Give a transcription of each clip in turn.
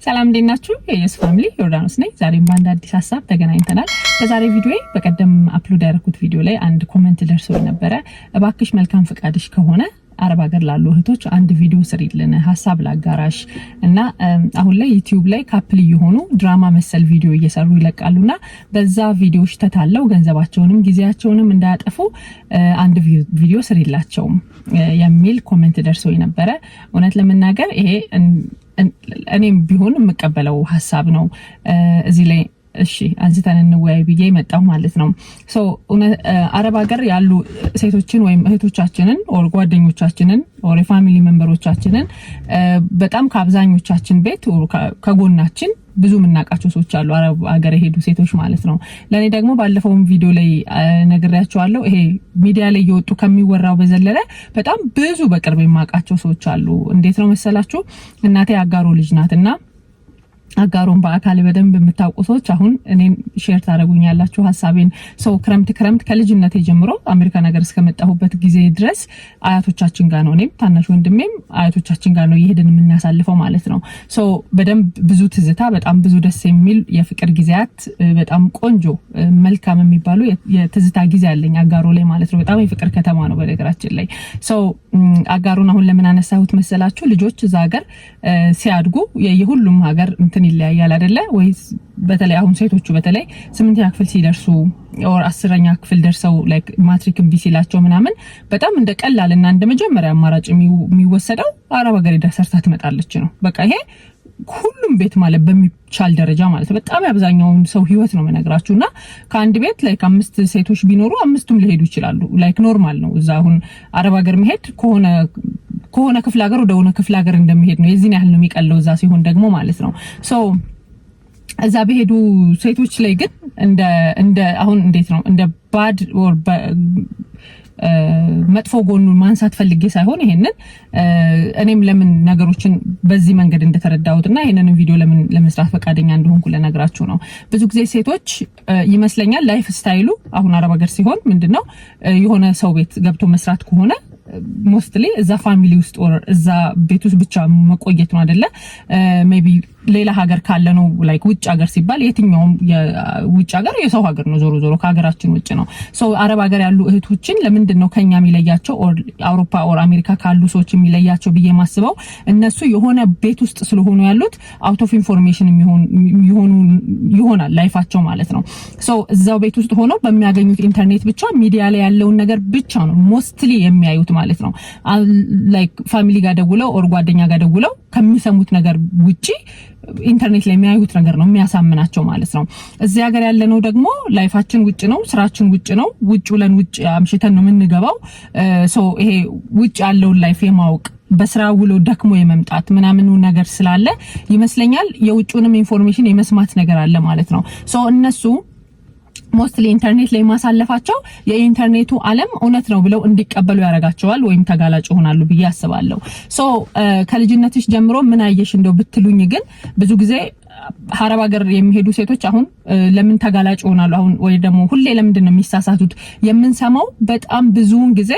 ሰላም እንዴት ናችሁ? የየስ ፋሚሊ ዮርዳኖስ ነኝ። ዛሬም በአንድ አዲስ ሐሳብ ተገናኝተናል። በዛሬ ቪዲዮ በቀደም አፕሎድ ያደረኩት ቪዲዮ ላይ አንድ ኮሜንት ደርሶኝ ነበረ። እባክሽ መልካም ፍቃድሽ ከሆነ አረብ ሀገር ላሉ እህቶች አንድ ቪዲዮ ስሪልን ሐሳብ ላጋራሽ እና አሁን ላይ ዩቲዩብ ላይ ካፕል የሆኑ ድራማ መሰል ቪዲዮ እየሰሩ ይለቃሉና በዛ ቪዲዮዎች ተታለው ገንዘባቸውንም ጊዜያቸውንም እንዳያጠፉ አንድ ቪዲዮ ስሪላቸው የሚል ኮሜንት ደርሶኝ ነበረ። እውነት ለመናገር ይሄ እኔም ቢሆን የምቀበለው ሐሳብ ነው። እዚህ ላይ እሺ አንስተን እንወያይ ብዬ መጣሁ ማለት ነው። አረብ ሀገር ያሉ ሴቶችን ወይም እህቶቻችንን ኦር ጓደኞቻችንን ኦር ፋሚሊ ሜምበሮቻችንን በጣም ከአብዛኞቻችን ቤት ከጎናችን ብዙ ምናቃቸው ሰዎች አሉ፣ አረብ ሀገር የሄዱ ሴቶች ማለት ነው። ለኔ ደግሞ ባለፈው ቪዲዮ ላይ ነግሬያቸዋለሁ። ይሄ ሚዲያ ላይ እየወጡ ከሚወራው በዘለለ በጣም ብዙ በቅርብ የማቃቸው ሰዎች አሉ። እንዴት ነው መሰላችሁ? እናቴ አጋሮ ልጅ ናትና አጋሮን በአካል በደንብ የምታውቁ ሰዎች አሁን እኔን ሼር ታደርጉኛላችሁ ሐሳቤን። ክረምት ከልጅነቴ ጀምሮ አሜሪካ ነገር እስከመጣሁበት ጊዜ ድረስ አያቶቻችን ጋር ነው፣ እኔም ታናሽ ወንድሜም አያቶቻችን ጋር ነው ይሄድን የምናሳልፈው ማለት ነው። በደንብ ብዙ ትዝታ፣ በጣም ብዙ ደስ የሚል የፍቅር ጊዜያት፣ በጣም ቆንጆ መልካም የሚባሉ የትዝታ ጊዜ አለኝ አጋሮ ላይ ማለት ነው። በጣም የፍቅር ከተማ ነው በነገራችን ላይ። አጋሮን አሁን ለምን አነሳሁት መሰላችሁ? ልጆች እዛ ሀገር ሲያድጉ የሁሉም ሀገር እንትን ይለያያል አይደለ ወይስ? በተለይ አሁን ሴቶቹ በተለይ 8ኛ ክፍል ሲደርሱ ኦር 10ኛ ክፍል ደርሰው ላይክ ማትሪክ ቢሲላቸው ምናምን በጣም እንደ ቀላልና እንደ መጀመሪያ አማራጭ የሚወሰደው አረብ ሀገር ሰርታ ትመጣለች ነው። በቃ ይሄ ሁሉም ቤት ማለት በሚቻል ደረጃ ማለት ነው። በጣም አብዛኛውን ሰው ህይወት ነው መነግራችሁና ከአንድ ቤት ላይክ 5 ሴቶች ቢኖሩ 5ቱም ሊሄዱ ይችላሉ። ላይክ ኖርማል ነው። እዛ አሁን አረብ ሀገር መሄድ ከሆነ ክፍለ ሀገር ወደ ሆነ ክፍለ ሀገር እንደሚሄድ ነው። የዚህን ያህል ነው የሚቀለው እዛ ሲሆን ደግሞ ማለት ነው። እዛ በሄዱ ሴቶች ላይ ግን እንደ አሁን እንዴት ነው እንደ ባድ ኦር መጥፎ ጎኑን ማንሳት ፈልጌ ሳይሆን ይሄንን እኔም ለምን ነገሮችን በዚህ መንገድ እንደተረዳሁትና ይሄንን ቪዲዮ ለምን ለመስራት ፈቃደኛ እንደሆንኩ ለነግራችሁ ነው። ብዙ ጊዜ ሴቶች ይመስለኛል ላይፍ ስታይሉ አሁን አረብ ሀገር ሲሆን ምንድነው የሆነ ሰው ቤት ገብቶ መስራት ከሆነ ሞስትሊ እዛ ፋሚሊ ውስጥ ኦር እዛ ቤት ውስጥ ብቻ መቆየት ነው አይደለ? ሜቢ ሌላ ሀገር ካለ ነው ላይክ ውጭ ሀገር ሲባል የትኛውም የውጭ ሀገር የሰው ሀገር ነው፣ ዞሮ ከሀገራችን ውጭ ነው። አረብ ሀገር ያሉ እህቶችን ለምንድን ነው ከኛ የሚለያቸው ኦር አውሮፓ ኦር አሜሪካ ካሉ ሰዎች የሚለያቸው ብዬ ማስበው እነሱ የሆነ ቤት ውስጥ ስለሆኑ ያሉት አውት ኦፍ ኢንፎርሜሽን ይሆናል ላይፋቸው ማለት ነው። እዛው ቤት ውስጥ ሆነው በሚያገኙት ኢንተርኔት ብቻ ሚዲያ ላይ ያለውን ነገር ብቻ ነው ሞስትሊ የሚያዩት ማለት ነው። ላይክ ፋሚሊ ጋር ደውለው ኦር ጓደኛ ጋር ደውለው ከሚሰሙት ነገር ውጪ ኢንተርኔት ላይ የሚያዩት ነገር ነው የሚያሳምናቸው ማለት ነው። እዚህ ሀገር ያለነው ደግሞ ላይፋችን ውጭ ነው፣ ስራችን ውጭ ነው። ውጭ ውለን ውጭ አምሽተን ነው የምንገባው። ይሄ ውጭ ያለውን ላይፍ የማወቅ በስራ ውሎ ደክሞ የመምጣት ምናምኑ ነገር ስላለ ይመስለኛል የውጭውንም ኢንፎርሜሽን የመስማት ነገር አለ ማለት ነው። እነሱ ሞስትሊ ኢንተርኔት ላይ ማሳለፋቸው የኢንተርኔቱ ዓለም እውነት ነው ብለው እንዲቀበሉ ያረጋቸዋል ወይም ተጋላጭ ሆናሉ ብዬ አስባለሁ። ከልጅነትሽ ጀምሮ ምን አየሽ እንደው ብትሉኝ ግን ብዙ ጊዜ አረብ ሀገር የሚሄዱ ሴቶች አሁን ለምን ተጋላጭ ሆናሉ አሁን ወይ ደግሞ ሁሌ ለምንድን ነው የሚሳሳቱት የምንሰማው? በጣም ብዙውን ጊዜ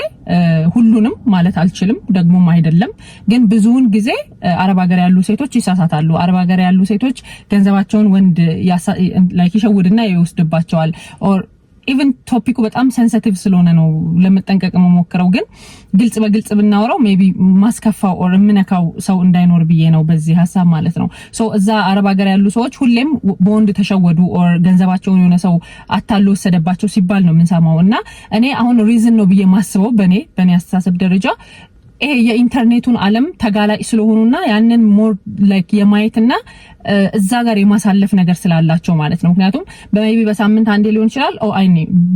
ሁሉንም ማለት አልችልም ደግሞም አይደለም፣ ግን ብዙውን ጊዜ አረብ ሀገር ያሉ ሴቶች ይሳሳታሉ። አረብ ሀገር ያሉ ሴቶች ገንዘባቸውን ወንድ ይሸውድና ይወስድባቸዋል። ኦር ኢቭን ቶፒኩ በጣም ሴንሲቲቭ ስለሆነ ነው ለመጠንቀቅ መሞክረው፣ ግን በግልጽ ብናወራው ሜቢ ማስከፋው ኦር ምነካው ሰው እንዳይኖር ብዬ ነው በዚህ ሐሳብ ማለት ነው። እዛ አረብ ሀገር ያሉ ሰዎች ሁሌም በወንድ ተሸወዱ ኦር ገንዘባቸውን የሆነ ሰው አታሎ ወሰደባቸው ሲባል ነው የምንሰማው። እና እኔ አሁን ሪዝን ነው ብዬ ማስበው በኔ አስተሳሰብ ደረጃ ይሄ የኢንተርኔቱን ዓለም ተጋላጭ ስለሆኑና ያንን ሞር ላይክ የማየትና እዛ ጋር የማሳለፍ ነገር ስላላቸው ማለት ነው። ምክንያቱም በሜቢ በሳምንት አንዴ ሊሆን ይችላል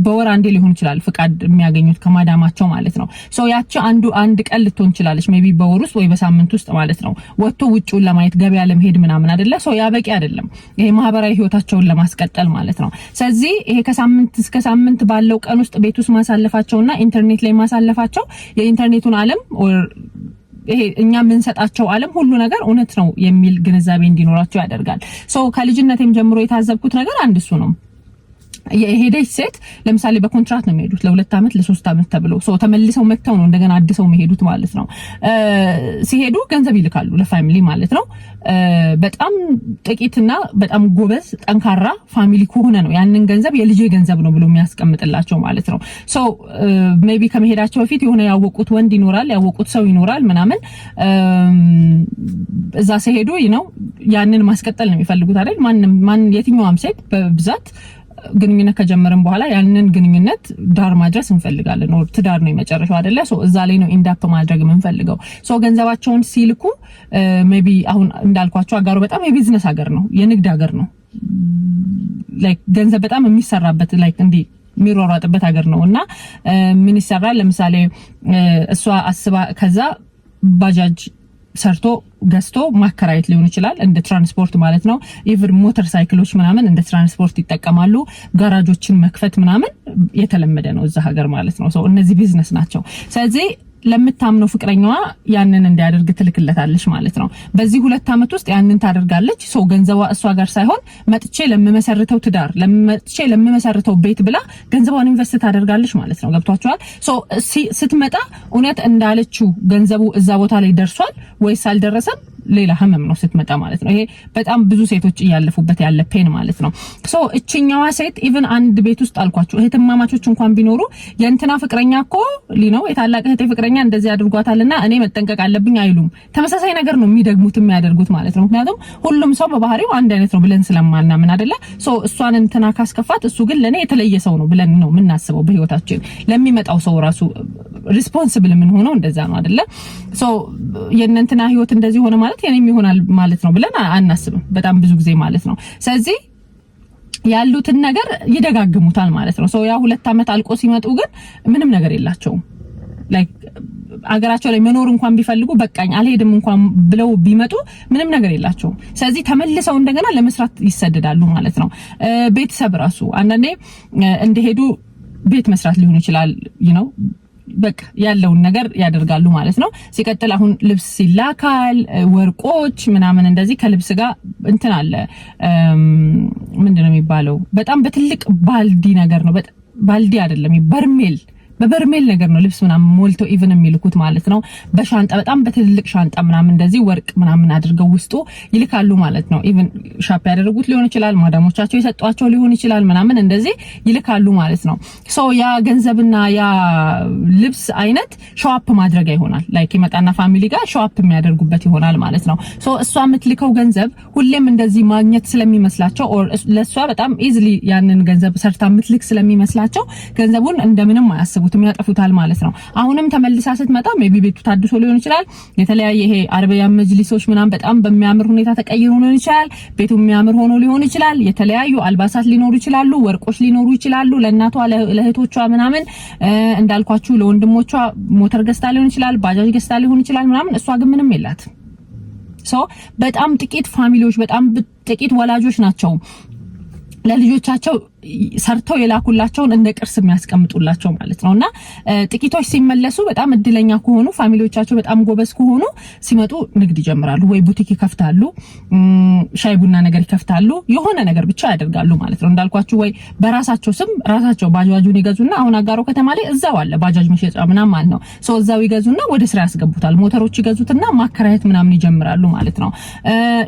በወር አንዴ ሊሆን ይችላል ፍቃድ የሚያገኙት ከማዳማቸው ማለት ነው። ያቺ አንድ ቀን ልትሆን ይችላልሽ ሜቢ በወር ውስጥ ወይ በሳምንት ውስጥ ማለት ነው። ወጥቶ ውጪውን ለማየት ገበያ ለመሄድ ምናምን አይደለ? ያ በቂ አይደለም ይሄ ማህበራዊ ህይወታቸውን ለማስቀጠል ማለት ነው። ስለዚህ ይሄ ከሳምንት እስከ ሳምንት ባለው ቀን ውስጥ ቤት ውስጥ ማሳለፋቸውና ኢንተርኔት ላይ ማሳለፋቸው የኢንተርኔቱን ዓለም ይሄ እኛ የምንሰጣቸው ዓለም ሁሉ ነገር እውነት ነው የሚል ግንዛቤ እንዲኖራቸው ያደርጋል። ከልጅነቴም ጀምሮ የታዘብኩት ነገር አንድ እሱ ነው። የሄደች ሴት ለምሳሌ በኮንትራክት ነው የሚሄዱት ለ2 አመት ለ3 አመት ተብሎ ተመልሰው መጥተው ነው እንደገና አድሰው የሚሄዱት ማለት ነው። ሲሄዱ ገንዘብ ይልካሉ ለፋሚሊ ማለት ነው። በጣም ጥቂትና በጣም ጎበዝ ጠንካራ ፋሚሊ ከሆነ ነው ያንን ገንዘብ የልጄ ገንዘብ ነው ብሎ የሚያስቀምጥላቸው ማለት ነው። ሜቢ ከመሄዳቸው በፊት የሆነ ያወቁት ወንድ ይኖራል፣ ያወቁት ሰው ይኖራል ምናምን እዛ ሲሄዱ ያንን ማስቀጠል ነው የሚፈልጉት አይደል? ማን የትኛውም ሴት በብዛት ግንኙነት ከጀመረን በኋላ ያንን ግንኙነት ዳር ማድረስ እንፈልጋለን ነው ትዳር ነው የመጨረሻው አይደለ? እዛ ላይ ነው ኢንዳፕ ማድረግ የምንፈልገው። ገንዘባቸውን ሲልኩ ሜቢ አሁን እንዳልኳቸው አጋሩ በጣም የቢዝነስ ሀገር ነው፣ የንግድ ሀገር ነው። ላይክ ገንዘብ በጣም የሚሰራበት ላይክ እንዲ የሚሯሯጥበት ሀገር ነውና ምን ይሰራል? ለምሳሌ እሷ አስባ ከዛ ባጃጅ ሰርቶ ገዝቶ ማከራየት ሊሆን ይችላል እንደ ትራንስፖርት ማለት ነው። ኢቭን ሞተር ሳይክሎች ምናምን እንደ ትራንስፖርት ይጠቀማሉ። ጋራጆችን መክፈት ምናምን የተለመደ ነው እዛ ሀገር ማለት ነው። እነዚህ ቢዝነስ ናቸው። ስለዚህ ለምታምነው ፍቅረኛዋ ያንን እንዲያደርግ ትልክለታለች ማለት ነው። በዚህ 2 አመት ውስጥ ያንን ታደርጋለች። ገንዘቧ እሷ ጋር ሳይሆን መጥቼ ለምመሰርተው ትዳር መጥቼ ለምመሰርተው ቤት ብላ ገንዘቧን ኢንቨስት ታደርጋለች ማለት ነው። ገብቷቸዋል? ስትመጣ እውነት እንዳለችው ገንዘቡ እዛ ቦታ ላይ ደርሷል ወይስ አልደረሰም ሌላ ህመም ነው ስትመጣ ማለት ነው። ይሄ በጣም ብዙ ሴቶች እያለፉበት ያለ ፔን ማለት ነው። እቺኛዋ ሴት ኢቭን አንድ ቤት ውስጥ አልኳችሁ እህትማማቾች እንኳን ቢኖሩ የእንትና ፍቅረኛ እኮ ነው የታላቅ እህቴ ፍቅረኛ እንደዚህ አድርጓታልና እኔ መጠንቀቅ አለብኝ አይሉም። ተመሳሳይ ነገር ነው የሚደግሙት የሚያደርጉት ማለት ነው። ምክንያቱም ሁሉም ሰው በባህሪው አንድ አይነት ነው ብለን ስለማናምን አይደለ? እሷን እንትና ካስከፋት እሱ ግን ለኔ የተለየ ሰው ነው ብለን ነው የምናስበው። በህይወታችን ለሚመጣው ሰው ራሱ ሪስፖንሲብል ምን ሆነው እንደዛ ነው አይደለ? የእንትና ህይወት እንደዚህ ሆነ ማለት የኔም ይሆናል ማለት ነው ብለን አናስብም በጣም ብዙ ጊዜ ማለት ነው። ስለዚህ ያሉትን ነገር ይደጋግሙታል ማለት ነው። ያ 2 አመት አልቆ ሲመጡ ግን ምንም ነገር የላቸውም። ላይክ አገራቸው ላይ መኖር እንኳን ቢፈልጉ በቃኝ አልሄድም እንኳን ብለው ቢመጡ ምንም ነገር የላቸውም። ስለዚህ ተመልሰው እንደገና ለመስራት ይሰደዳሉ ማለት ነው። ቤተሰብ ራሱ አንዳንዴ እንደሄዱ ቤት መስራት ሊሆን ይችላል በቃ ያለውን ነገር ያደርጋሉ ማለት ነው። ሲቀጥል አሁን ልብስ ሲላካል ወርቆች ምናምን እንደዚህ ከልብስ ጋር እንትን አለ ምንድነው የሚባለው በጣም በትልቅ ባልዲ ነገር ነው። ባልዲ አይደለም በበርሜል ነገር ነው ልብስ ምናምን ሞልተው ኢቭን የሚልኩት ማለት ነው። በሻንጣ በጣም በትልቅ ሻንጣ ምናምን እንደዚህ ወርቅ ምናምን አድርገው ውስጡ ይልካሉ ማለት ነው። ኢቭን ሻፕ ያደረጉት ሊሆን ይችላል፣ ማዳሞቻቸው የሰጧቸው ሊሆን ይችላል ምናምን እንደዚህ ይልካሉ ማለት ነው። ያ ገንዘብና ያ ልብስ አይነት ሾአፕ ማድረጊያ ይሆናል። ላይክ ይመጣና ፋሚሊ ጋር ሾአፕ የሚያደርጉበት ይሆናል ማለት ነው። እሷ የምትልከው ገንዘብ ሁሌም እንደዚህ ማግኘት ስለሚመስላቸው ኦር ለሷ በጣም ኢዚሊ ያንን ገንዘብ ሰርታ የምትልክ ስለሚመስላቸው ገንዘቡን እንደምንም አያስቡ ያጠፉታል ማለት ነው። አሁንም ተመልሳ ስትመጣ ሜቢ ቤቱ ታድሶ ሊሆን ይችላል። የተለያየ ይሄ አረቢያ መጅሊሶች ምናምን በጣም በሚያምር ሁኔታ ተቀይሮ ሊሆን ይችላል። ቤቱ የሚያምር ሆኖ ሊሆን ይችላል። የተለያዩ አልባሳት ሊኖሩ ይችላሉ፣ ወርቆች ሊኖሩ ይችላሉ። ለእናቷ ለእህቶቿ ምናምን እንዳልኳችሁ ለወንድሞቿ ሞተር ገዝታ ሊሆን ይችላል፣ ባጃጅ ገዝታ ሊሆን ይችላል ምናምን። እሷ ግን ምንም የላት። በጣም ጥቂት ፋሚሊዎች በጣም ጥቂት ወላጆች ናቸው ለልጆቻቸው ሰርተው የላኩላቸውን እንደ ቅርስ የሚያስቀምጡላቸው ማለት ነውና ጥቂቶች ሲመለሱ በጣም እድለኛ ከሆኑ ፋሚሊዎቻቸው በጣም ጎበዝ ከሆኑ ሲመጡ ንግድ ይጀምራሉ። ወይ ቡቲክ ይከፍታሉ፣ ሻይ ቡና ነገር ይከፍታሉ፣ የሆነ ነገር ብቻ ያደርጋሉ ማለት ነው። እንዳልኳችሁ ወይ በራሳቸው ስም ራሳቸው ባጃጁን ይገዙና አሁን አጋሮ ከተማ ላይ እዛው አለ ባጃጅ መሸጫ ምናምን ማለት ነው። እዛው ይገዙና ወደ ስራ ያስገቡታል። ሞተሮች ይገዙትና ማከራየት ምናምን ይጀምራሉ ማለት ነው።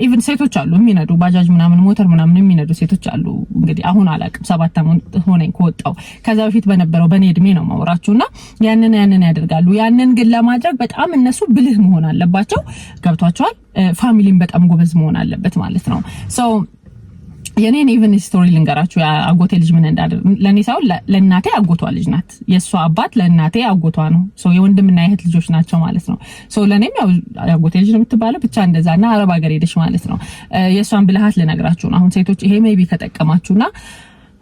ኢቭን ሴቶች አሉ የሚነዱ ባጃጅ ምናምን ሞተር ምናምን የሚነዱ ሴቶች አሉ። እንግዲህ አሁን አላውቅም 7 አመት ሆነኝ ከወጣው። ከዛ በፊት በነበረው በኔ እድሜ ነው ማውራችሁና ያንን ያደርጋሉ። ያንን ግን ለማድረግ በጣም እነሱ ብልህ መሆን አለባቸው። ገብቷቸዋል። ፋሚሊን በጣም ጎበዝ መሆን አለበት ማለት ነው። የኔን ኢቭን ስቶሪ ልንገራችሁ። አጎቴ ልጅ ምን እንዳደረገ ለኔ ሳይሆን ለእናቴ አጎቷ ልጅ ናት። የሷ አባት ለእናቴ አጎቷ ነው። የወንድምና የእህት ልጆች ናቸው ማለት ነው። ለኔም ያው አጎቴ ልጅ ነው የምትባለው ብቻ እንደዛና አረብ ሀገር ሄደች ማለት ነው። የሷን ብልሃት ልነግራችሁ ነው። አሁን ሴቶች ይሄ ሜቢ ከጠቀማችሁና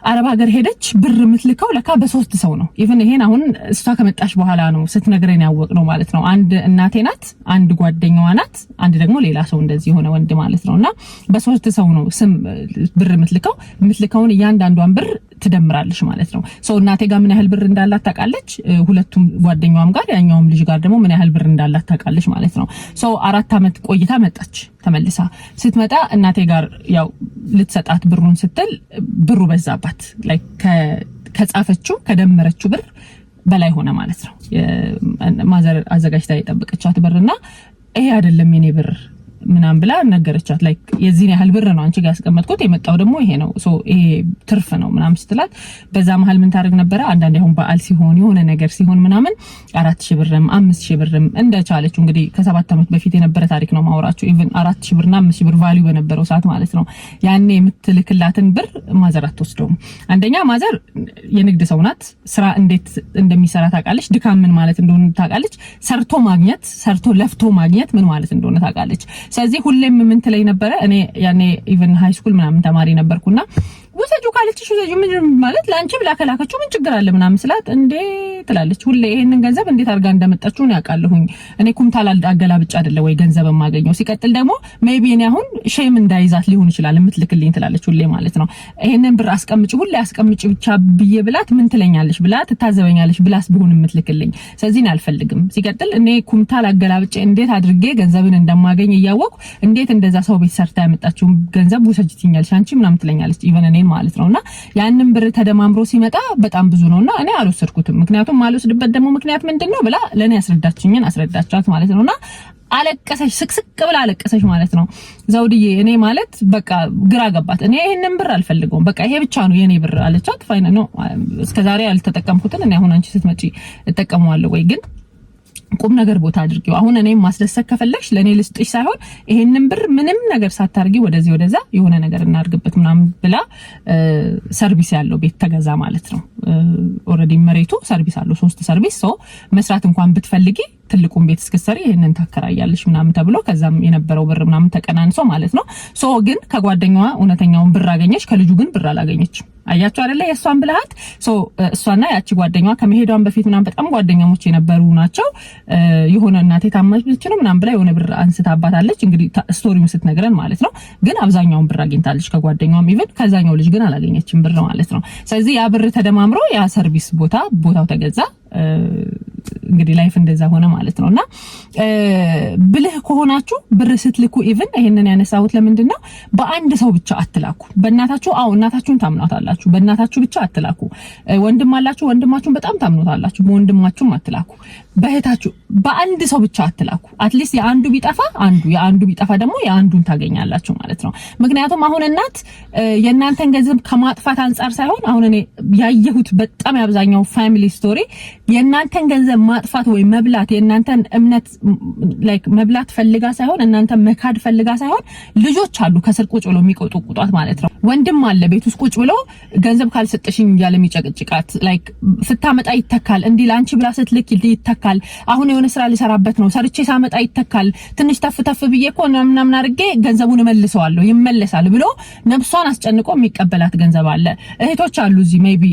አረብ ሀገር ሄደች ብር የምትልከው ለካ በ3 ሰው ነው። ኢቭን ይሄን አሁን እሷ ከመጣች በኋላ ነው ስትነግረኝ ያወቅነው ማለት ነው። አንድ እናቴ ናት፣ አንድ ጓደኛዋ ናት፣ አንድ ደግሞ ሌላ ሰው እንደዚህ ሆነ ወንድ ማለት ነውና በ3 ሰው ነው ስም ብር የምትልከውን እያንዳንዷን ብር ትደምራለች ማለት ነው። እናቴ ጋር ምን ያህል ብር እንዳላት ታውቃለች። ሁለቱም ጓደኛዋም ጋር ያኛውም ልጅ ጋር ደግሞ ምን ያህል ብር እንዳላት ታውቃለች ማለት ነው። 4 አመት ቆይታ መጣች። ተመልሳ ስትመጣ እናቴ ጋር ያው ልትሰጣት ብሩን ስትል ብሩ በዛባት ላይክ ከጻፈችው ከደመረችው ብር በላይ ሆነ ማለት ነው። ማዘር አዘጋጅታ የጠበቀቻት ብርና ይሄ አይደለም የኔ ብር ምናም ብላ ነገረቻት። ላይክ የዚህ ያህል ብር ነው አንቺ ጋር ያስቀመጥኩት የመጣው ደግሞ ይሄ ነው ሶ ይሄ ትርፍ ነው ምናም ስትላት በዛ መሀል ምን ታደርግ ነበር አንዳንዴ አሁን በዓል ሲሆን የሆነ ነገር ሲሆን ምናምን 4000 ብርም 5000 ብርም እንደቻለችው እንግዲህ ከ7 አመት በፊት የነበረ ታሪክ ነው ማውራችሁ ኢቭን 4000 ብርና 5000 ብር ቫልዩ በነበረው ሰዓት ማለት ነው ያኔ የምትልክላትን ብር ማዘር አትወስደውም። አንደኛ ማዘር የንግድ ሰው ናት። ስራ እንዴት እንደሚሰራ ታውቃለች። ድካም ምን ማለት እንደሆነ ታውቃለች። ሰርቶ ማግኘት ሰርቶ ለፍቶ ማግኘት ምን ማለት እንደሆነ ታውቃለች። ስለዚህ ሁሌም ምን ትለኝ ነበር እኔ ያኔ ኢቭን ሃይ ስኩል ምናምን ተማሪ ነበርኩና ወሰጁ ካለችሽ ወሰጁ ምን ማለት ላንቺ ብላ ከላከችው ምን ችግር አለ ምናምን ስላት እንዴ ትላለች። ሁሌ ይሄንን ገንዘብ እንዴት አድርጋ እንደመጣችው ነው ያውቃለሁኝ እኔ ኩምታል አገላብጫ አይደለ ወይ ገንዘብ የማገኘው ሲቀጥል ደግሞ ሜቢ እኔ አሁን ሼም እንዳይዛት ሊሆን ይችላል የምትልክልኝ ትላለች ሁሌ ማለት ነው። ይሄንን ብር አስቀምጪ ሁሌ አስቀምጪ ብቻ ብዬ ብላት ምን ትለኛለች ብላ ትታዘበኛለች ብላስ ቢሆን የምትልክልኝ ስለዚህ ነው አልፈልግም። ሲቀጥል እኔ ኩምታል አገላብጬ እንዴት አድርጌ ገንዘብን እንደማገኝ እያወቅኩ እንዴት እንደዛ ሰው ቤት ሰርታ ያመጣችው ገንዘብ ወሰጅትኛለሽ አንቺ ምናምን ትለኛለች ኢቭን እኔን ማለት ነውና ያንን ብር ተደማምሮ ሲመጣ በጣም ብዙ ነውና እኔ አልወሰድኩትም። ምክንያቱም ማልወስድበት ደግሞ ምክንያት ምንድነው ብላ ለኔ አስረዳቻት ማለት ነውና አለቀሰች ስቅስቅ ብላ አለቀሰች ማለት ነው። ዘውድዬ እኔ ማለት በቃ ግራ ገባት። እኔ ይሄንን ብር አልፈልገውም በቃ ይሄ ብቻ ነው የኔ ብር አለቻት። ፋይና ነው እስከዛሬ ያልተጠቀምኩትን እኔ አሁን አንቺ ስትመጪ እጠቀመዋለሁ ወይ ግን ቁም ነገር ቦታ አድርጊው አሁን እኔም ማስደሰት ከፈለግሽ ለኔ ልስጥሽ ሳይሆን ይሄንን ብር ምንም ነገር ሳታርጊ ወደዚህ ወደዛ የሆነ ነገር እናርግበት ምናምን ብላ ሰርቪስ ያለው ቤት ተገዛ ማለት ነው። ኦሬዲ መሬቱ ሰርቪስ አለው 3 ሰርቪስ ሶ መስራት እንኳን ብትፈልጊ ትልቁን ቤት እስከሰሪ ይሄንን ታከራያለሽ ምናምን ተብሎ ከዛም የነበረው ብር ምናምን ተቀናንሶ ማለት ነው። ሶ ግን ከጓደኛዋ እውነተኛውን ብር አገኘች ከልጁ ግን ብር አላገኘችም። አያችሁ አይደለ የሷን ብልሃት። ሶ እሷና ያቺ ጓደኛዋ ከመሄዷን በፊት ምናምን በጣም ጓደኛሞች የነበሩ ናቸው። የሆነ እናቴ ታማች ነው ምናምን ብላ የሆነ ብር አንስታባታለች እንግዲህ ስቶሪውን ስትነግረን ማለት ነው። ግን አብዛኛውን ብር አግኝታለች ከጓደኛዋም ኢቭን ከዛኛው ልጅ ግን አላገኘችም ብር ማለት ነው። ስለዚህ ያ ብር ተደማምሮ ያ ሰርቪስ ቦታው ተገዛ። እንግዲህ ላይፍ እንደዛ ሆነ ማለት ነውና ብልህ ከሆናችሁ ብር ስትልኩ ኢቭን ይሄንን ያነሳሁት ለምንድነው በአንድ ሰው ብቻ አትላኩ። በእናታችሁ እናታችሁን ታምኗታላችሁ በእናታችሁ ብቻ አትላኩ። ወንድም አላችሁ ወንድማችሁን በጣም ታምኗታላችሁ በወንድማችሁም አትላኩ። በእህታችሁ በአንድ ሰው ብቻ አትላኩ። አትሊስት የአንዱ ቢጠፋ ደግሞ የአንዱን ታገኛላችሁ ማለት ነው። ምክንያቱም አሁን እናት የእናንተን ገንዘብ ከማጥፋት አንፃር ሳይሆን አሁን እኔ ያየሁት በጣም ያብዛኛው ፋሚሊ ስቶሪ የእናንተን ገንዘብ ማጥፋት ወይ መብላት የእናንተን እምነት ላይክ መብላት ፈልጋ ሳይሆን እናንተ መካድ ፈልጋ ሳይሆን ልጆች አሉ ከስር ቁጭ ብለው የሚቆጡቁጧት ማለት ነው። ወንድም አለ ቤት ውስጥ ቁጭ ብሎ ገንዘብ ካልሰጠሽኝ እያለ የሚጨቅጭቃት ላይክ ስታመጣ ይተካል እንዲህ ላንቺ ብላ ስትልክ ይተካል። አሁን የሆነ ስራ ሊሰራበት ነው ሰርቼ ሳመጣ ይተካል ትንሽ ተፍ ብዬ እኮ ምናምን አድርጌ ገንዘቡን እመልሰዋለሁ ይመለሳል ብሎ ነፍሷን አስጨንቆ የሚቀበላት ገንዘብ አለ። እህቶች አሉ እዚህ ሜቢ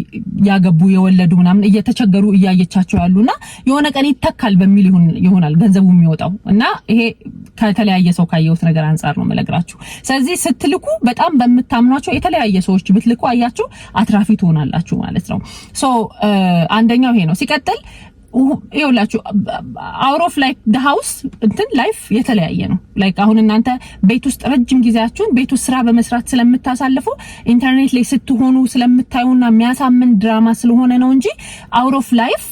ያገቡ የወለዱ ምናምን እየተቸገሩ እያየቻቸው ያሉና የሆነ ቀን ይተካል በሚል ይሆናል ገንዘቡ የሚወጣው እና ይሄ ከተለያየ ሰው ካየሁት ነገር አንፃር ነው መለግራችሁ። ስለዚህ ስትልኩ በጣም በመታምኗቸው የተለያየ ሰዎች ብትልኩ አያችሁ አትራፊ ትሆናላችሁ ማለት ነው። ሶ አንደኛው ይሄ ነው። ሲቀጥል ይኸውላችሁ አውት ኦፍ ላይክ ዘ ሃውስ እንትን ላይፍ የተለያየ ነው። ላይክ አሁን እናንተ ቤት ውስጥ ረጅም ጊዜያችሁን ቤት ውስጥ ስራ በመስራት ስለምታሳልፉ ኢንተርኔት ላይ ስትሆኑ ስለምታዩና የሚያሳምን ድራማ ስለሆነ ነው እንጂ አውት ኦፍ ላይፍ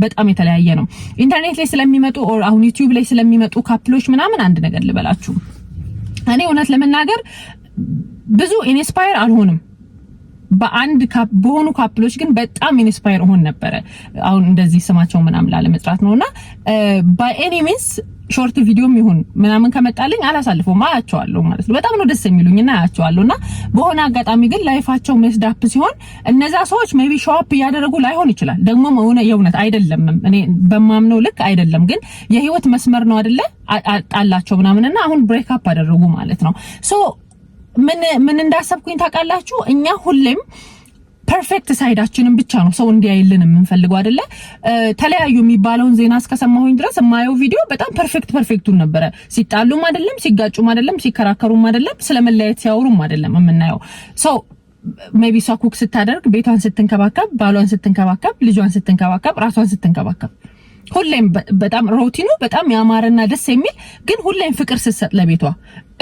በጣም የተለያየ ነው። ኢንተርኔት ላይ ስለሚመጡ ኦር አሁን ዩቲዩብ ላይ ስለሚመጡ ካፕሎች ምናምን አንድ ነገር ልበላችሁ እኔ እውነት ለመናገር ብዙ ኢንስፓየር አልሆንም። በሆኑ ካፕሎች ግን በጣም ኢንስፓየር ሆን ነበር። አሁን እንደዚህ ስማቸው ምናምን ላለመጥራት ነውና ባይ ኤኒ ሚንስ ሾርት ቪዲዮም ይሁን ምናምን ከመጣልኝ አላሳልፈውም አያቸዋለሁ ማለት ነው። በጣም ነው ደስ የሚሉኝና አያቸዋለሁና በሆነ አጋጣሚ ግን ላይፋቸው መስዳፕ ሲሆን እነዛ ሰዎች ሜቢ ሾፕ እያደረጉ ላይሆን ይችላል። ደግሞ የእውነት አይደለም እኔ በማምነው ልክ አይደለም ግን የህይወት መስመር ነው አይደለ አጣላቸው ምናምንና አሁን ብሬክ አፕ አደረጉ ማለት ነው። ሶ ምን እንዳሰብኩኝ ታውቃላችሁ? እኛ ሁሌም ፐርፌክት ሳይዳችንን ብቻ ነው ሰው እንዲያይልን የምንፈልገው አይደለ? ተለያዩ የሚባለውን ዜና እስከሰማሁኝ ድረስ የማየው ቪዲዮ በጣም ፐርፌክቱን ነበረ። ሲጣሉም አይደለም፣ ሲጋጩም አይደለም፣ ሲከራከሩም አይደለም፣ ስለመለያየት ሲያወሩም አይደለም የምናየው። ሶ ሜቢ እሷ ኩክ ስታደርግ ቤቷን ስትንከባከብ፣ ባሏን ስትንከባከብ፣ ልጇን ስትንከባከብ፣ ራሷን ስትንከባከብ ሁሌም በጣም ሩቲኑ በጣም ያማረና ደስ የሚል ግን ሁሌም ፍቅር ስትሰጥ ለቤቷ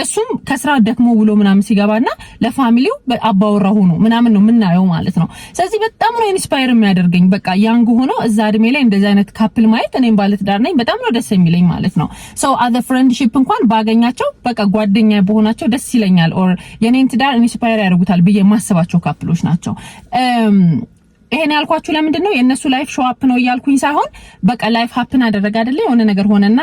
እሱም ከስራ ደክሞ ውሎ ምናምን ሲገባና ለፋሚሊው አባወራ ሆኖ ምናምን ነው የምናየው ማለት ነው። ስለዚህ በጣም ነው ኢንስፓየር የሚያደርገኝ በቃ ያንግ ሆኖ እዛ እድሜ ላይ እንደዚህ አይነት ካፕል ማየት እኔም ባለትዳር ነኝ በጣም ነው ደስ የሚለኝ ማለት ነው። ሶ አዘ ፍሬንድሺፕ እንኳን ባገኛቸው በቃ ጓደኛ በሆናቸው ደስ ይለኛል ኦር የኔን ትዳር ኢንስፓየር ያደርጉታል ብዬ ማስባቸው ካፕሎች ናቸው። ይሄን ያልኳችሁ ለምንድን ነው የነሱ ላይፍ ሾው አፕ ነው እያልኩኝ ሳይሆን በቃ ላይፍ ሀፕን አደረገ አይደለ የሆነ ነገር ሆነና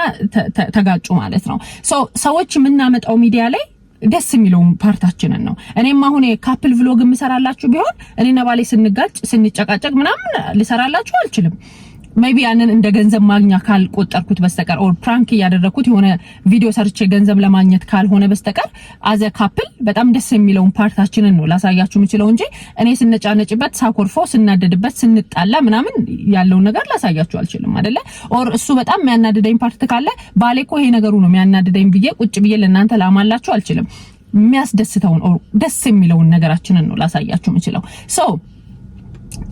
ተጋጩ ማለት ነው። ሶ ሰዎች የምናመጣው ሚዲያ ላይ ደስ የሚለው ፓርታችንን ነው። እኔም አሁን የካፕል ቭሎግ የምሰራላችሁ ቢሆን እኔና ባሌ ስንጋጭ ስንጨቃጨቅ ምናምን ልሰራላችሁ አልችልም። ሜቢ ያንን እንደ ገንዘብ ማግኛ ካልቆጠርኩት በስተቀር ኦር ፕራንክ ያደረኩት የሆነ ቪዲዮ ሰርቼ ገንዘብ ለማግኘት ካልሆነ በስተቀር አዘ ካፕል በጣም ደስ የሚለውን ፓርታችንን ነው ላሳያችሁ የምችለው እንጂ እኔ ስነጫነጭበት ሳኮርፎ ስናደድበት ስንጣላ ምናምን ያለው ነገር ላሳያችሁ አልችልም አይደለ? ኦር እሱ በጣም የሚያናድደኝ ፓርት ካለ ባሌ እኮ ይሄ ነገሩ ነው የሚያናድደኝ ብዬ ቁጭ ብዬ ለእናንተ ላማላችሁ አልችልም። የሚያስደስተውን ኦር ደስ የሚለውን ነገራችንን ነው ላሳያችሁ የምችለው። ሶ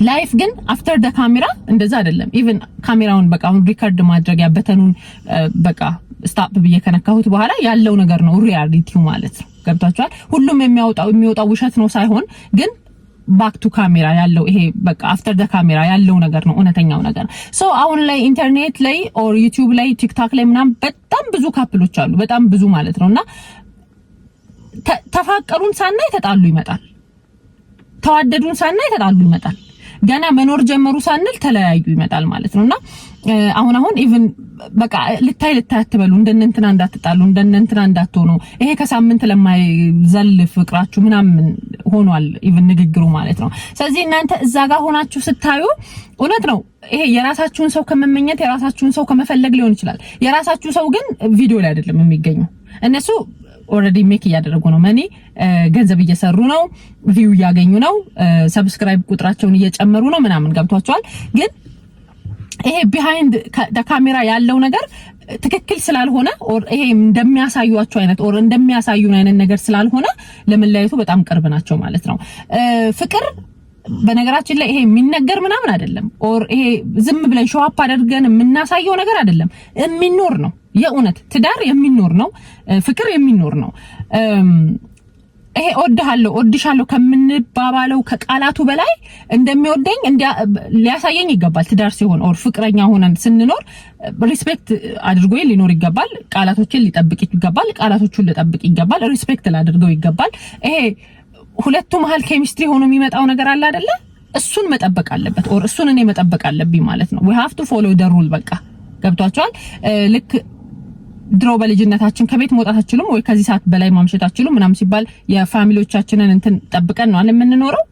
ላይፍ ግን አፍተር ደ ካሜራ እንደዛ አይደለም። ኢቭን ካሜራውን በቃ አሁን ሪከርድ ማድረጊያ በተኑን በቃ ስታፕ ብዬ ከነካሁት በኋላ ያለው ነገር ነው ሪያሊቲው ማለት ነው። ገብታችኋል? ሁሉም የሚወጣው ውሸት ነው ሳይሆን ግን ባክ ቱ ካሜራ ያለው ይሄ በቃ አፍተር ደ ካሜራ ያለው ነገር ነው እውነተኛው ነገር። ሶ አሁን ላይ ኢንተርኔት ላይ ኦር ዩቲዩብ ላይ ቲክቶክ ላይ ምናምን በጣም ብዙ ካፕሎች አሉ በጣም ብዙ ማለት ነውና ተፋቀሩን ሳናይ ተጣሉ ይመጣል፣ ተዋደዱን ሳናይ ተጣሉ ይመጣል፣ ገና መኖር ጀመሩ ሳንል ተለያዩ ይመጣል ማለት ነውና አሁን ኢቭን በቃ ልታይ አትበሉ እንደነንትና እንዳትጣሉ እንደነንትና እንዳትሆኑ ይሄ ከሳምንት ለማይዘል ፍቅራችሁ ምናምን ሆኗል ኢቭን ንግግሩ ማለት ነው። ስለዚህ እናንተ እዛ ጋር ሆናችሁ ስታዩ እውነት ነው ይሄ የራሳችሁን ሰው ከመመኘት የራሳችሁን ሰው ከመፈለግ ሊሆን ይችላል። የራሳችሁ ሰው ግን ቪዲዮ ላይ አይደለም የሚገኘው። እነሱ ኦልሬዲ ሜክ እያደረጉ ነው፣ መኒ ገንዘብ እየሰሩ ነው፣ ቪው እያገኙ ነው፣ ሰብስክራይብ ቁጥራቸውን እየጨመሩ ነው ምናምን ገብቷቸዋል። ግን ይሄ ቢሃይንድ ካሜራ ያለው ነገር ትክክል ስላልሆነ ኦር ይሄ እንደሚያሳዩአቸው አይነት ኦር እንደሚያሳዩን አይነት ነገር ስላልሆነ ለመለያየቱ በጣም ቅርብ ናቸው ማለት ነው። ፍቅር በነገራችን ላይ ይሄ የሚነገር ምናምን አይደለም ኦር ይሄ ዝም ብለን ሾው አፕ አድርገን የምናሳየው ነገር አይደለም፣ የሚኖር ነው። የእውነት ትዳር የሚኖር ነው፣ ፍቅር የሚኖር ነው። ይሄ እወድሃለሁ እወድሻለሁ ከምንባባለው ከቃላቱ በላይ እንደሚወደኝ ሊያሳየኝ ይገባል። ትዳር ሲሆን ኦር ፍቅረኛ ሆነን ስንኖር ሪስፔክት አድርጎ ሊኖር ይገባል። ቃላቶችን ሊጠብቅ ይገባል። ቃላቶቹን ሊጠብቅ ይገባል። ሪስፔክት ላድርገው ይገባል። ይሄ ሁለቱ መሀል ኬሚስትሪ ሆኖ የሚመጣው ነገር አለ አይደለ? እሱን መጠበቅ አለበት ኦር እሱን እኔ መጠበቅ አለብኝ ማለት ነው። we have to follow the rule በቃ ገብቷቸዋል። ልክ ድሮ በልጅነታችን ከቤት መውጣት አትችሉም ወይ ከዚህ ሰዓት በላይ ማምሸት አትችሉም ምናምን ሲባል የፋሚሊዎቻችንን እንትን ጠብቀን ነው የምንኖረው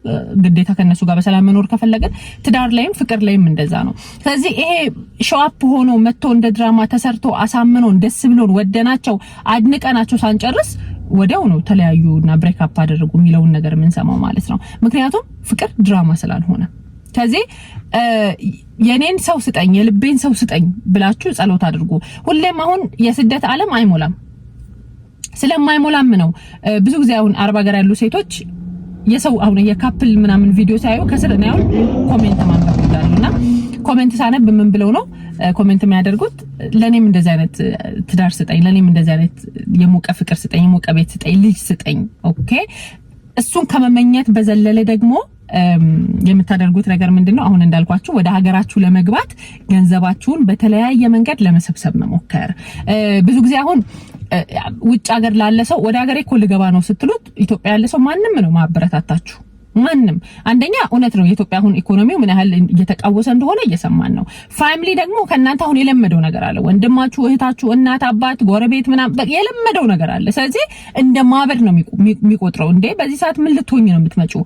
ግዴታ ከነሱ ጋር በሰላም መኖር ከፈለገን። ትዳር ላይም ፍቅር ላይም እንደዛ ነው። ስለዚህ ይሄ ሾው አፕ ሆኖ መጥቶ እንደ ድራማ ተሰርቶ አሳምኖን ደስ ብሎን ወደናቸው አድንቀናቸው ሳንጨርስ ወዲያው ነው ተለያዩና ብሬክ አፕ አደረጉ የሚለውን ነገር የምንሰማው ማለት ነው። ምክንያቱም ፍቅር ድራማ ስላልሆነ ከዚህ የኔን ሰው ስጠኝ የልቤን ሰው ስጠኝ ብላችሁ ጸሎት አድርጉ። ሁሌም አሁን የስደት ዓለም አይሞላም። ስለማይሞላም ነው ብዙ ጊዜ አሁን አረብ ሀገር ያሉ ሴቶች የሰው አሁን የካፕል ምናምን ቪዲዮ ሳይዩ ከስር ነው አሁን ኮሜንት ማንበብ ይላሉና ኮሜንት ሳነብ ምን ብለው ነው ኮሜንት የሚያደርጉት? ለኔም እንደዚህ አይነት ትዳር ስጠኝ፣ ለኔም እንደዚህ አይነት የሞቀ ፍቅር ስጠኝ፣ የሞቀ ቤት ስጠኝ፣ ልጅ ስጠኝ። ኦኬ እሱን ከመመኘት በዘለለ ደግሞ የምታደርጉት ነገር ምንድነው? አሁን እንዳልኳችሁ ወደ ሀገራችሁ ለመግባት ገንዘባችሁን በተለያየ መንገድ ለመሰብሰብ መሞከር። ብዙ ጊዜ አሁን ውጭ ሀገር ላለ ሰው ወደ ሀገሬ እኮ ልገባ ነው ስትሉት ኢትዮጵያ ያለ ሰው ማንንም ነው ማበረታታችሁ። ማንንም አንደኛ እውነት ነው የኢትዮጵያ አሁን ኢኮኖሚው ምን ያህል እየተቃወሰ እንደሆነ እየሰማን ነው። ፋሚሊ ደግሞ ከእናንተ አሁን የለመደው ነገር አለ። ወንድማችሁ፣ እህታችሁ፣ እናት፣ አባት፣ ጎረቤት ምናምን በቃ የለመደው ነገር አለ። ስለዚህ እንደ ማበድ ነው የሚቆጥረው። እንዴ በዚህ ሰዓት ምን ልትሆኝ ነው የምትመጪው?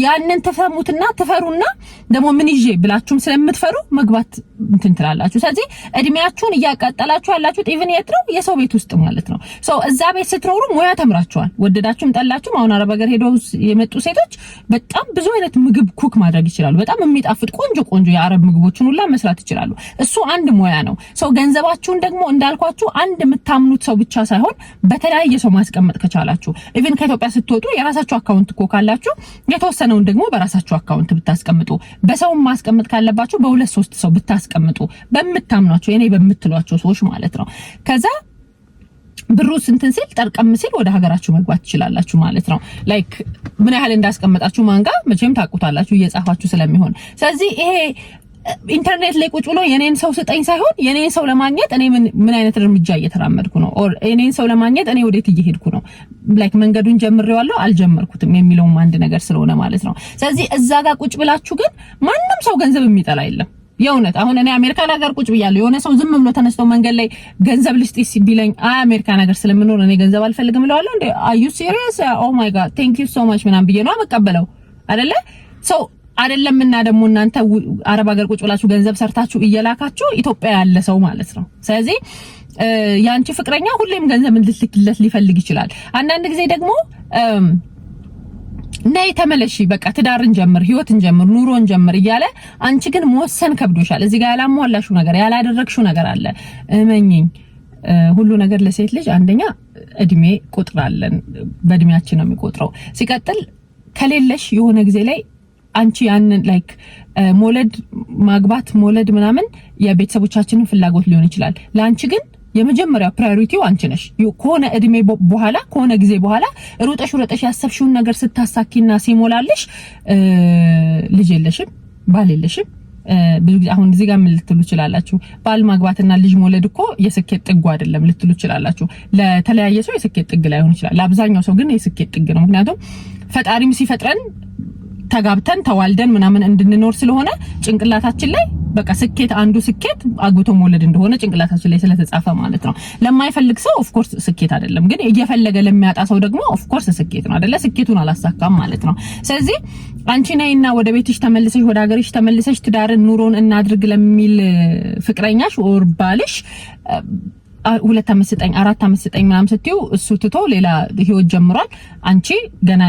ያንን ተፈሙትና ትፈሩና ደግሞ ምን ይዤ ብላችሁም ስለምትፈሩ መግባት እንትን ትላላችሁ። ስለዚህ እድሜያችሁን እያቃጠላችሁ ያላችሁት ኢቭን የት ነው? የሰው ቤት ውስጥ ማለት ነው። እዛ ቤት ስትኖሩ ሙያ ተምራችኋል። ወደዳችሁም ጠላችሁም አሁን አረብ ሀገር ሄደው የመጡ ሴቶች በጣም ብዙ አይነት ምግብ ኩክ ማድረግ ይችላሉ። በጣም የሚጣፍጥ ቆንጆ የአረብ ምግቦችን ሁላ መስራት ይችላሉ። እሱ አንድ ሙያ ነው። ገንዘባችሁን ደግሞ እንዳልኳችሁ አንድ የምታምኑት ሰው ብቻ ሳይሆን በተለያየ ሰው ማስቀመጥ ከቻላችሁ ኢቭን ከኢትዮጵያ ስትወጡ የራሳችሁ አካውንት እኮ ካላችሁ የተወሰነውን ደግሞ በራሳችሁ አካውንት ብታስቀምጡ፣ በሰው ማስቀመጥ ካለባችሁ በሁለት ሶስት ሰው ብታስቀምጡ፣ በምታምኗቸው የኔ በምትሏቸው ሰዎች ማለት ነው። ከዛ ብሩ ስንትን ሲል ጠርቀም ሲል ወደ ሀገራችሁ መግባት ትችላላችሁ ማለት ነው። ላይክ ምን ያህል እንዳስቀመጣችሁ ማንጋ መቼም ታውቁታላችሁ እየጻፋችሁ ስለሚሆን። ስለዚህ ይሄ ኢንተርኔት ላይ ቁጭ ብሎ የኔን ሰው ስጠኝ ሳይሆን የኔን ሰው ለማግኘት እኔ ምን አይነት እርምጃ እየተራመድኩ ነው፣ ኦር የኔን ሰው ለማግኘት እኔ ወዴት እየሄድኩ ነው፣ ላይክ መንገዱን ጀምሬዋለሁ አልጀመርኩትም የሚለውም አንድ ነገር ስለሆነ ማለት ነው። ስለዚህ እዛ ጋር ቁጭ ብላችሁ ግን ማንም ሰው ገንዘብ የሚጠላ የለም። የእውነት አሁን እኔ አሜሪካ ነገር ቁጭ ብያለሁ። የሆነ ሰው ዝም ብሎ ተነስተው መንገድ ላይ ገንዘብ ልስጥሽ ቢለኝ አሜሪካ ነገር ስለምኖር እኔ ገንዘብ አልፈልግም እለዋለሁ። እንዴ አር ዩ ሲሪየስ? ኦ ማይ ጋድ ቴንክ ዩ ሶ ማች ምናምን ብዬ ነው መቀበለው አይደለ? ሶ አይደለምና ደግሞ እናንተ አረብ ሀገር ቁጭ ብላችሁ ገንዘብ ሰርታችሁ እየላካችሁ ኢትዮጵያ ያለ ሰው ማለት ነው። ስለዚህ ያንቺ ፍቅረኛ ሁሌም ገንዘብ እንድትልክለት ሊፈልግ ይችላል። አንዳንድ ጊዜ ደግሞ ነይ ተመለሺ፣ በቃ ትዳርን ጀምር፣ ህይወትን ጀምር፣ ኑሮን ጀምር እያለ አንቺ ግን መወሰን ከብዶሻል። እዚህ ጋር ያላሟላሽው ነገር ያላደረግሽው ነገር አለ። እመኚኝ ሁሉ ነገር ለሴት ልጅ አንደኛ እድሜ ቁጥር አለን፣ በእድሜያችን ነው የሚቆጥረው። ሲቀጥል ከሌለሽ የሆነ ጊዜ ላይ አንቺ ያንን ላይክ መውለድ ማግባት መውለድ ምናምን የቤተሰቦቻችንን ፍላጎት ሊሆን ይችላል። ለአንቺ ግን የመጀመሪያው ፕራዮሪቲው አንቺ ነሽ። ከሆነ እድሜ በኋላ ከሆነ ጊዜ በኋላ ሩጠሽ ያሰብሽውን ነገር ስታሳኪና ሲሞላልሽ ልጅ የለሽም፣ ባል የለሽም። ብዙ ጊዜ አሁን እዚህ ጋር ምን ልትሉ ይችላላችሁ? ባል ማግባትና ልጅ መውለድ እኮ የስኬት ጥጉ አይደለም ልትሉ ይችላላችሁ። ለተለያየ ሰው የስኬት ጥግ ላይሆን ይችላል። ለአብዛኛው ሰው ግን የስኬት ጥግ ነው። ምክንያቱም ፈጣሪም ሲፈጥረን ተጋብተን ተዋልደን ምናምን እንድንኖር ስለሆነ ጭንቅላታችን ላይ በቃ ስኬት አንዱ ስኬት አግብቶ መውለድ እንደሆነ ጭንቅላታችን ላይ ስለተጻፈ ማለት ነው። ለማይፈልግ ሰው ኦፍ ኮርስ ስኬት አይደለም፣ ግን እየፈለገ ለሚያጣ ሰው ደግሞ ኦፍ ኮርስ ስኬት ነው አይደለ? ስኬቱን አላሳካም ማለት ነው። ስለዚህ አንቺ ነይና ወደ ቤትሽ ተመልሰሽ ወደ ሀገርሽ ተመልሰሽ ትዳርን ኑሮን እናድርግ ለሚል ፍቅረኛሽ ኦር ባልሽ 2 ዓመት ስጠኝ 4 ዓመት ስጠኝ ምናምን ስትዩ እሱ ትቶ ሌላ ህይወት ጀምሯል። አንቺ ገና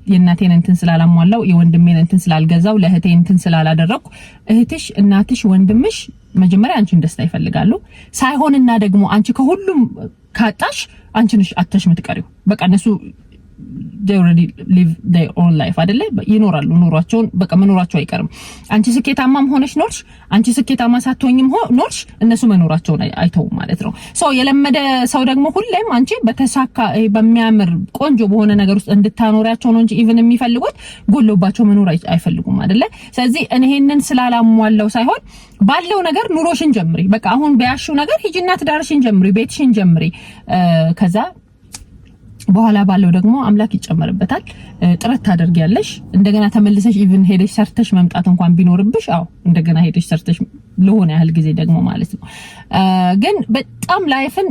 የእናቴን እንትን ስላላሟላው የወንድሜን እንትን ስላልገዛው ለእህቴ እንትን ስላላደረኩ እህትሽ፣ እናትሽ፣ ወንድምሽ መጀመሪያ አንቺን ደስታ ይፈልጋሉ ሳይሆንና ደግሞ አንቺ ከሁሉም ካጣሽ አንቺ ነሽ አጥተሽ የምትቀሪው። በቃ እነሱ they already live their own life አይደለ? ይኖራሉ ኑሯቸውን፣ በቃ መኖራቸው አይቀርም። አንቺ ስኬታማም ሆነሽ ኖርሽ፣ አንቺ ስኬታማ ሳትሆኝም ኖርሽ፣ እነሱ መኖራቸውን አይተውም ማለት ነው። ሶ የለመደ ሰው ደግሞ ሁሌም አንቺ በተሳካ በሚያምር ቆንጆ በሆነ ነገር ውስጥ እንድታኖሪያቸው ነው እንጂ ኢቭን የሚፈልጉት ጎሎባቸው መኖር አይፈልጉም አይደለ? ስለዚህ እኔ ይሄንን ስላላሟላው ሳይሆን ባለው ነገር ኑሮሽን ጀምሪ። በቃ አሁን በያሽው ነገር ሂጂና ትዳርሽን ጀምሪ፣ ቤትሽን ጀምሪ። ከዛ በኋላ ባለው ደግሞ አምላክ ይጨመርበታል። ጥረት ታደርጊያለሽ። እንደገና ተመልሰሽ ኢቭን ሄደሽ ሰርተሽ መምጣት እንኳን ቢኖርብሽ እንደገና ሄደሽ ሰርተሽ ለሆነ ያህል ጊዜ ደግሞ ማለት ነው። ግን በጣም ላይፍን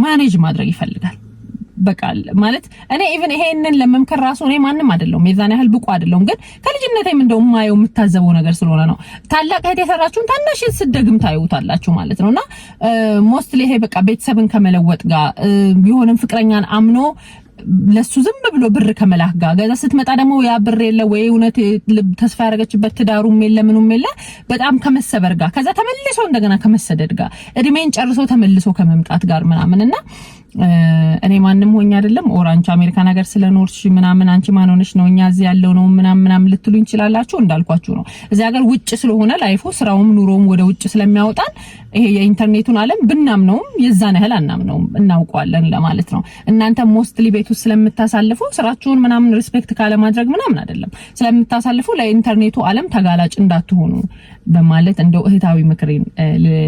ማኔጅ ማድረግ ይፈልጋል። በቃ ማለት እኔ ኢቭን ይሄንን ለመምከር ራሱ እኔ ማንንም አይደለም የዛን ያህል ብቁ አይደለም። ግን ከልጅነቴም እንደውም ማየው የምታዘበው ነገር ስለሆነ ነው። ታላቅ እህት የሰራችሁን ታናሽ ስትደግም ታዩታላችሁ ማለት ነውና ሞስትሊ ይሄ በቃ ቤተሰብን ከመለወጥ ጋር ቢሆንም ፍቅረኛን አምኖ ለሱ ዝም ብሎ ብር ከመላክ ጋር ገዛ ስትመጣ ደግሞ ያ ብር የለ ወይ እውነት ተስፋ ያደረገችበት ትዳሩም የለ ምኑም የለ በጣም ከመሰበር ጋር ከዛ ተመልሶ እንደገና ከመሰደድ ጋር እድሜን ጨርሶ ተመልሶ ከመምጣት ጋር ምናምንና እኔ ማንንም ሆኛ አይደለም ኦራንች አሜሪካን ሀገር ስለኖርሽ ምናምን አንቺ ማን ሆነሽ ነው እኛ እዚህ ያለው ነው ምናምን ልትሉኝ ይችላላችሁ። እንዳልኳችሁ ነው እዚህ ሀገር ውጭ ስለሆነ ላይፉ ስራውም ኑሮም ወደ ውጭ ስለሚያወጣን ይሄ የኢንተርኔቱን ዓለም ብናምነውም የዛን ያህል አናምነውም እናውቀዋለን ለማለት ነው። እናንተ ሞስትሊ ቤት ውስጥ ስለምታሳልፉ ስራችሁን ምናምን ሪስፔክት ካለ ማድረግ ምናምን አይደለም ስለምታሳልፉ ለኢንተርኔቱ ዓለም ተጋላጭ እንዳትሆኑ በማለት እንደው እህታዊ ምክሬን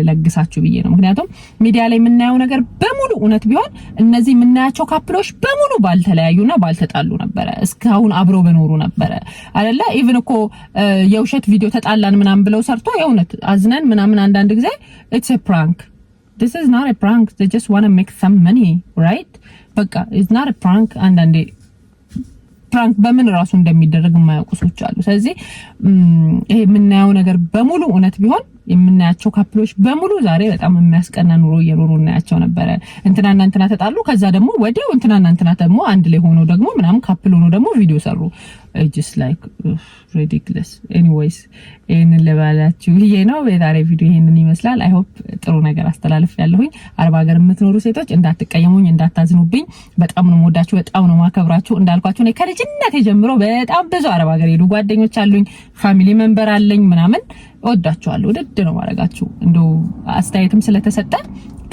ለግሳችሁ ብዬ ነው። ምክንያቱም ሚዲያ ላይ የምናየው ነገር በሙሉ እውነት ቢሆን እነዚህ የምናያቸው ካፕሎች በሙሉ ባልተለያዩና ባልተጣሉ ነበረ፣ እስካሁን አብረው በኖሩ ነበረ አይደለ? ኢቭን እኮ የውሸት ቪዲዮ ተጣላን ምናምን ብለው ሰርቶ የእውነት አዝነን ምናምን አንዳንድ ጊዜ it's a prank, this is not a prank, they just want to make some money, right? በቃ it's not a prank። አንዳንዴ ፕራንክ በምን ራሱ እንደሚደረግ የማያውቁ ሰዎች አሉ። ስለዚህ ይሄ የምናየው ነገር በሙሉ እውነት ቢሆን የምናያቸው ካፕሎች በሙሉ ዛሬ በጣም የሚያስቀና ኑሮ እየኖሩ እናያቸው ነበረ። እንትናና እንትና ተጣሉ፣ ከዛ ደግሞ ወዲያው እንትናና እንትና ደግሞ አንድ ላይ ሆኖ ደግሞ ምናምን ካፕል ሆኖ ደግሞ ቪዲዮ ሰሩ። just like ridiculous. anyways ይሄንን ለባላችሁ ይሄ ነው የዛሬ ቪዲዮ ይሄንን ይመስላል። I hope ጥሩ ነገር አስተላልፍ ያለሁኝ። አረብ ሀገር የምትኖሩ ሴቶች እንዳትቀየሙኝ፣ እንዳታዝኑብኝ። በጣም ነው የምወዳችሁ፣ በጣም ነው ማከብራችሁ። እንዳልኳችሁ እኔ ከልጅነቴ ጀምሮ በጣም ብዙ አረብ ሀገር ሄዱ ጓደኞች አሉኝ፣ ፋሚሊ ሜምበር አለኝ ምናምን። እወዳችኋለሁ፣ ውድድ ነው ማረጋችሁ። እንደው አስተያየትም ስለተሰጠ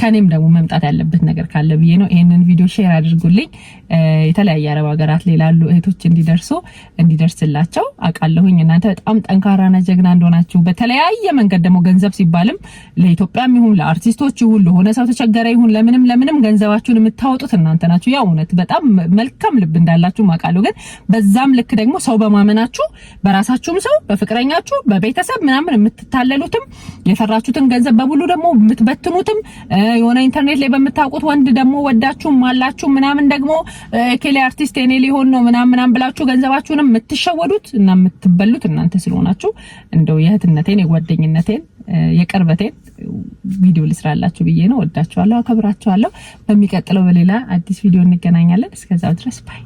ከኔም ደግሞ መምጣት ያለበት ነገር ካለ ብዬ ነው። ይሄንን ቪዲዮ ሼር አድርጉልኝ፣ የተለያየ አረብ ሀገራት ላይ ላሉ እህቶች እንዲደርስላቸው አቃለሁኝ። እናንተ በጣም ጠንካራና ጀግና እንደሆናችሁ በተለያየ መንገድ ደግሞ ገንዘብ ሲባልም ለኢትዮጵያም ይሁን ለአርቲስቶች ይሁን ለሆነ ሰው ተቸገረ ይሁን ለምንም ገንዘባችሁን የምታወጡት እናንተ ናችሁ። ያው እውነት በጣም መልካም ልብ እንዳላችሁ ማቃለሁ። ግን በዛም ልክ ደግሞ ሰው በማመናችሁ በራሳችሁም ሰው በፍቅረኛችሁ በቤተሰብ ምናምን የምትታለሉትም የፈራችሁትን ገንዘብ በሙሉ ደግሞ የምትበትኑትም የሆነ ኢንተርኔት ላይ በመታውቁት ወንድ ደግሞ ወዳችሁም ማላችሁ ምናምን ደግሞ ኬሊ አርቲስት እኔ ሊሆን ነው ምናምን ብላችሁ ገንዘባችሁንም የምትሸወዱት እና የምትበሉት እናንተ ስለሆናችሁ እንደው የእህትነቴን የጓደኝነቴን የቅርበቴን ቪዲዮ ልስራላችሁ ብዬ ነው። ወዳችኋለሁ፣ አከብራችኋለሁ። በሚቀጥለው በሌላ አዲስ ቪዲዮ እንገናኛለን። እስከዛው ድረስ ባይ